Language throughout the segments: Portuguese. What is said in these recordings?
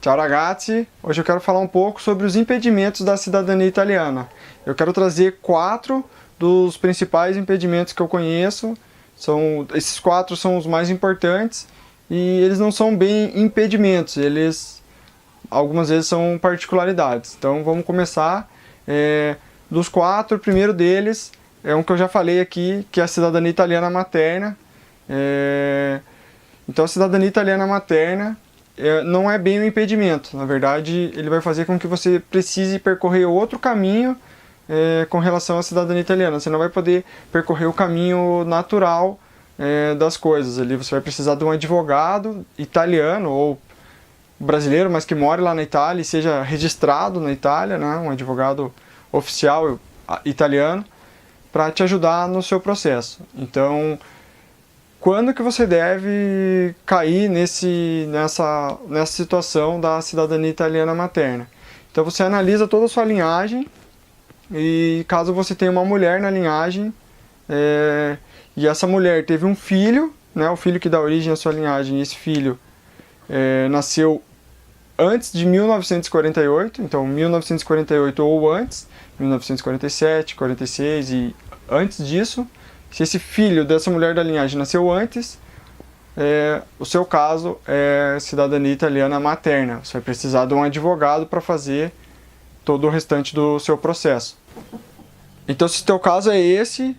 Ciao ragazzi, hoje eu quero falar um pouco sobre os impedimentos da cidadania italiana. Eu quero trazer 4 dos principais impedimentos que eu conheço. Esses 4 são os mais importantes e eles não são bem impedimentos, eles algumas vezes são particularidades. Então vamos começar. Dos 4, o primeiro deles é um que eu já falei aqui, que é a cidadania italiana materna. Então a cidadania italiana materna não é bem um impedimento. Na verdade, ele vai fazer com que você precise percorrer outro caminho com relação à cidadania italiana. Você não vai poder percorrer o caminho natural das coisas. Ali você vai precisar de um advogado italiano ou brasileiro, mas que more lá na Itália e seja registrado na Itália, né? Um advogado oficial italiano, para te ajudar no seu processo. Então, quando que você deve cair nessa situação da cidadania italiana materna? Então você analisa toda a sua linhagem e caso você tenha uma mulher na linhagem e essa mulher teve um filho, né, o filho que dá origem à sua linhagem, esse filho nasceu antes de 1948, então 1948 ou antes, 1947, 46 e antes disso. Se esse filho dessa mulher da linhagem nasceu antes, o seu caso é cidadania italiana materna. Você vai precisar de um advogado para fazer todo o restante do seu processo. Então, se o teu caso é esse,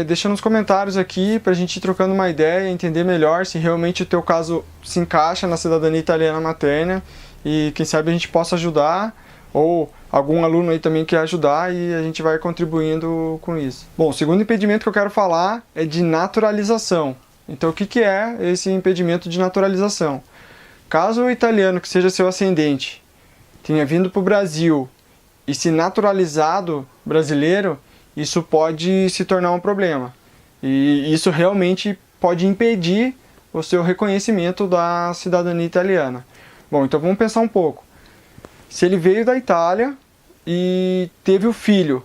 deixa nos comentários aqui para a gente ir trocando uma ideia, entender melhor se realmente o teu caso se encaixa na cidadania italiana materna e quem sabe a gente possa ajudar, ou algum aluno aí também quer ajudar e a gente vai contribuindo com isso. Bom, o segundo impedimento que eu quero falar é de naturalização. Então, o que é esse impedimento de naturalização? Caso o italiano que seja seu ascendente tenha vindo para o Brasil e se naturalizado brasileiro, isso pode se tornar um problema. E isso realmente pode impedir o seu reconhecimento da cidadania italiana. Bom, então vamos pensar um pouco. Se ele veio da Itália e teve o filho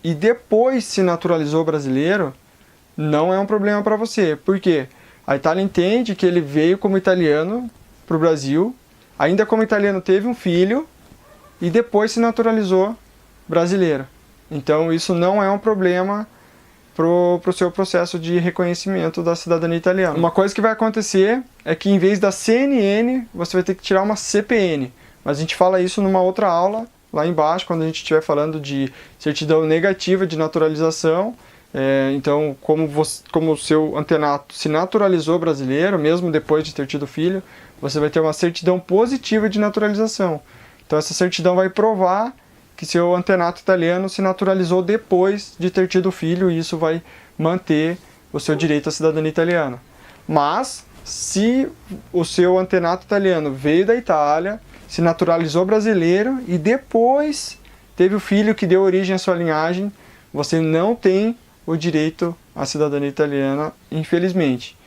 e depois se naturalizou brasileiro, não é um problema para você. Por quê? A Itália entende que ele veio como italiano para o Brasil, ainda como italiano teve um filho e depois se naturalizou brasileiro. Então isso não é um problema pro seu processo de reconhecimento da cidadania italiana. Uma coisa que vai acontecer é que em vez da CNN, você vai ter que tirar uma CPN. Mas a gente fala isso numa outra aula, lá embaixo, quando a gente estiver falando de certidão negativa de naturalização. Então, como o seu antenato se naturalizou brasileiro, mesmo depois de ter tido filho, você vai ter uma certidão positiva de naturalização. Então, essa certidão vai provar que seu antenato italiano se naturalizou depois de ter tido filho, e isso vai manter o seu direito à cidadania italiana. Mas, se o seu antenato italiano veio da Itália, se naturalizou brasileiro e depois teve o filho que deu origem à sua linhagem, você não tem o direito à cidadania italiana, infelizmente.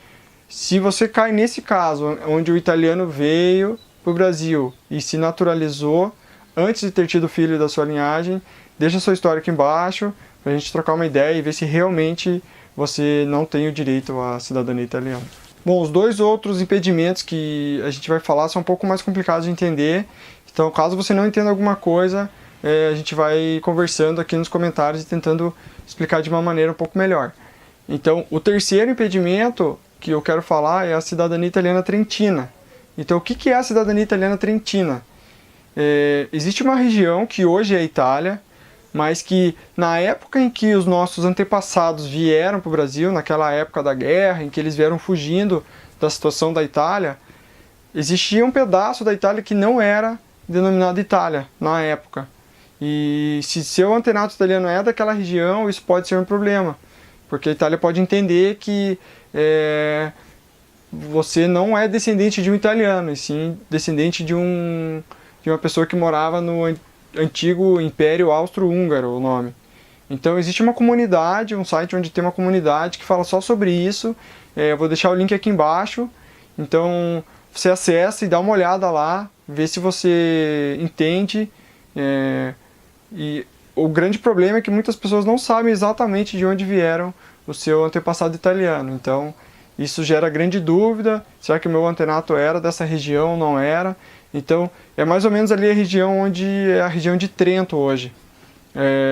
Se você cai nesse caso, onde o italiano veio para o Brasil e se naturalizou antes de ter tido filho da sua linhagem, deixa sua história aqui embaixo para a gente trocar uma ideia e ver se realmente você não tem o direito à cidadania italiana. Bom, os dois outros impedimentos que a gente vai falar são um pouco mais complicados de entender. Então, caso você não entenda alguma coisa, a gente vai conversando aqui nos comentários e tentando explicar de uma maneira um pouco melhor. Então, o terceiro impedimento que eu quero falar é a cidadania italiana trentina. Então, o que é a cidadania italiana trentina? Existe uma região que hoje é a Itália, mas que na época em que os nossos antepassados vieram para o Brasil, naquela época da guerra, em que eles vieram fugindo da situação da Itália, existia um pedaço da Itália que não era denominado Itália na época. E se seu antenato italiano é daquela região, isso pode ser um problema, porque a Itália pode entender que você não é descendente de um italiano, e sim descendente de uma pessoa que morava no antigo Império Austro-Húngaro, o nome. Então existe uma comunidade, um site onde tem uma comunidade que fala só sobre isso. Eu vou deixar o link aqui embaixo. Então você acessa e dá uma olhada lá, vê se você entende. E o grande problema é que muitas pessoas não sabem exatamente de onde vieram o seu antepassado italiano. Então isso gera grande dúvida, será que o meu antenato era dessa região ou não era? Então, é mais ou menos ali a região onde é a região de Trento hoje.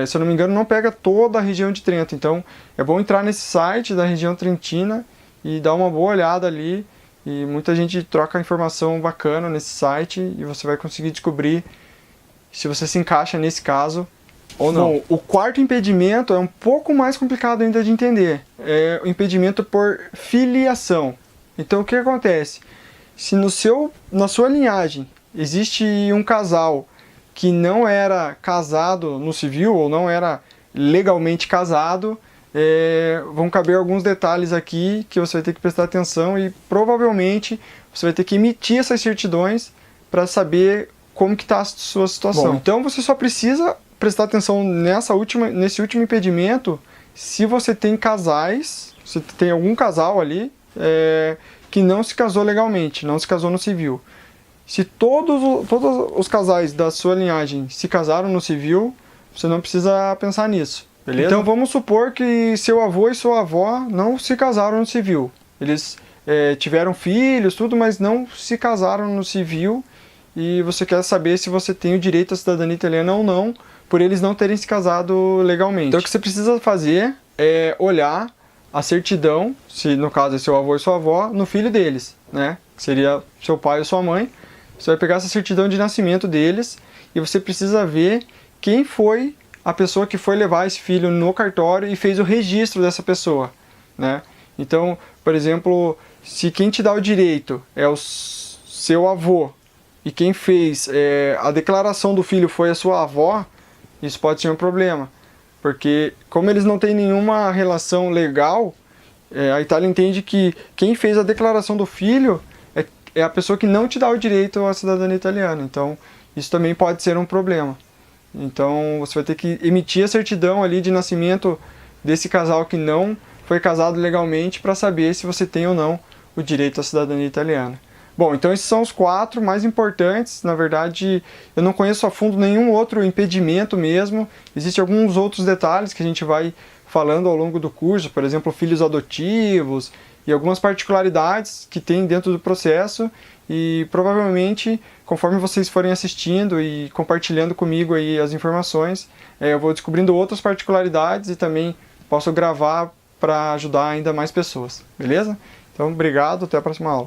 Se eu não me engano, não pega toda a região de Trento. Então, é bom entrar nesse site da região trentina e dar uma boa olhada ali. E muita gente troca informação bacana nesse site e você vai conseguir descobrir se você se encaixa nesse caso ou não. Bom, o quarto impedimento é um pouco mais complicado ainda de entender. É o impedimento por filiação. Então, o que acontece? Se na sua linhagem existe um casal que não era casado no civil ou não era legalmente casado, vão caber alguns detalhes aqui que você vai ter que prestar atenção e provavelmente você vai ter que emitir essas certidões para saber como que está a sua situação. Bom, então você só precisa prestar atenção nesse último impedimento se você tem casais, se tem algum casal ali que não se casou legalmente, não se casou no civil. Se todos os casais da sua linhagem se casaram no civil, você não precisa pensar nisso, beleza? Então vamos supor que seu avô e sua avó não se casaram no civil. Eles tiveram filhos, tudo, mas não se casaram no civil e você quer saber se você tem o direito à cidadania italiana ou não, por eles não terem se casado legalmente. Então o que você precisa fazer é olhar a certidão, se no caso é seu avô e sua avó, no filho deles, né? Que seria seu pai ou sua mãe. Você vai pegar essa certidão de nascimento deles e você precisa ver quem foi a pessoa que foi levar esse filho no cartório e fez o registro dessa pessoa, né? Então, por exemplo, se quem te dá o direito é o seu avô e quem fez a declaração do filho foi a sua avó, isso pode ser um problema. Porque como eles não têm nenhuma relação legal, a Itália entende que quem fez a declaração do filho é a pessoa que não te dá o direito à cidadania italiana. Então, isso também pode ser um problema. Então, você vai ter que emitir a certidão ali de nascimento desse casal que não foi casado legalmente para saber se você tem ou não o direito à cidadania italiana. Bom, então esses são os 4 mais importantes. Na verdade, eu não conheço a fundo nenhum outro impedimento mesmo. Existem alguns outros detalhes que a gente vai falando ao longo do curso, por exemplo, filhos adotivos e algumas particularidades que tem dentro do processo. E provavelmente, conforme vocês forem assistindo e compartilhando comigo aí as informações, eu vou descobrindo outras particularidades e também posso gravar para ajudar ainda mais pessoas, beleza? Então, obrigado, até a próxima aula.